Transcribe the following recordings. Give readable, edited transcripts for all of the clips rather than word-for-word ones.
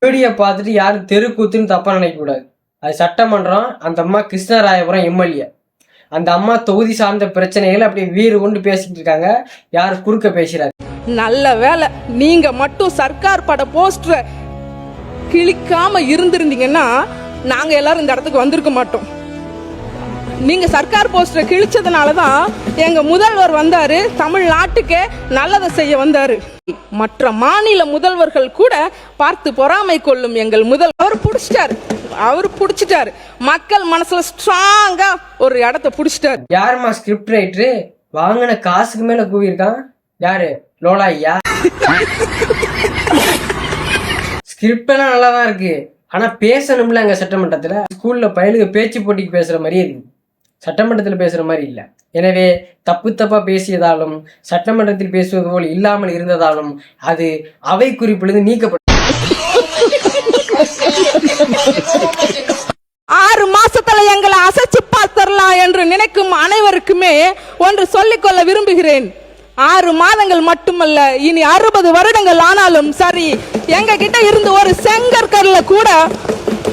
Video பார்த்துட்டு யாரும் தெருக்கூத்துன்னு தப்பா நினைக்க கூடாது. அது சட்டமன்றம். அந்த அம்மா கிருஷ்ணராயபுரம் எம்எல்ஏ. அந்த அம்மா தொகுதி சார்ந்த பிரச்சனைகள் அப்படியே வீறு கொண்டு பேசிட்டு இருக்காங்க. யாரு குறுக்க பேசுறாரு. நல்ல வேலை நீங்க மட்டும் சர்க்கார் பட போஸ்டரை கிழிக்காம இருந்திருந்தீங்கன்னா நாங்க எல்லாரும் இந்த இடத்துக்கு வந்திருக்க மாட்டோம். நீங்க சர்க்கார் போஸ்டரை கிழிச்சதுனாலதான் எங்க முதல்வர் வந்தாரு, தமிழ்நாட்டுக்கே நல்லதை செய்ய வந்தாரு. மற்ற மாநில முதல்வர்கள் கூட பார்த்து பொறாமை கொள்ளும் எங்கள் முதல்வர் அவர் புடிச்சிட்டாரு. மக்கள் மனசுல ஸ்ட்ராங்கா ஒரு இடத்தை புடிச்சிட்டாரு. யாருமா ஸ்கிரிப்ட் ரைட்டரு? வாங்கின காசுக்கு மேல கூவியிருக்கான். யாரு? லோலா ஐயா. ஸ்கிரிப்ட் எல்லாம் நல்லாதான் இருக்கு, ஆனா பேசணும்ல. அங்க சட்டமன்றத்துல ஸ்கூல்ல பயிலுக்கு பேச்சு போட்டிக்கு பேசுற மாதிரியே இருக்கு, சட்டமன்றத்தில் பேசுற மாதிரி இல்ல. எனவே தப்பா பேசியதாலும் சட்டமன்றத்தில் பேசுவது போல் இல்லாமல் இருந்ததாலும் அது அவை குறிப்பிலிருந்து நீக்கப்பட்டது. 6 மாசத்துல எங்களை அசைச்சு பார்த்தரலாம் என்று நினைக்கும் அனைவருக்குமே ஒன்று சொல்லிக்கொள்ள விரும்புகிறேன். 6 மாதங்கள் மட்டுமல்ல, இனி 60 வருடங்கள் ஆனாலும் சரி, எங்க கிட்ட இருந்து ஒரு செங்கற்கல்ல கூட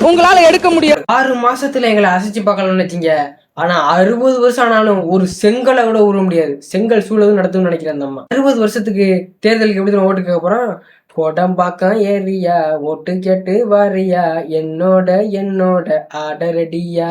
உங்களால எடுக்க முடியும். 6 மாசத்துல எங்களை அசைச்சு பார்க்கலாம்னு வச்சீங்க. ஆனா 60 வருஷம் ஆனாலும் ஒரு செங்கலை கூட உருவ முடியாது. செங்கல் சூழலும் நடத்தும்னு நினைக்கிறேன் அந்த அம்மா. 60 வருஷத்துக்கு தேர்தலுக்கு எப்படி ஓட்டு கேட்க போறோம்? கோடம்பாக்கம் ஏரியா ஓட்டு கேட்டு வாரியா, என்னோட ஆர்டர் ரெடியா.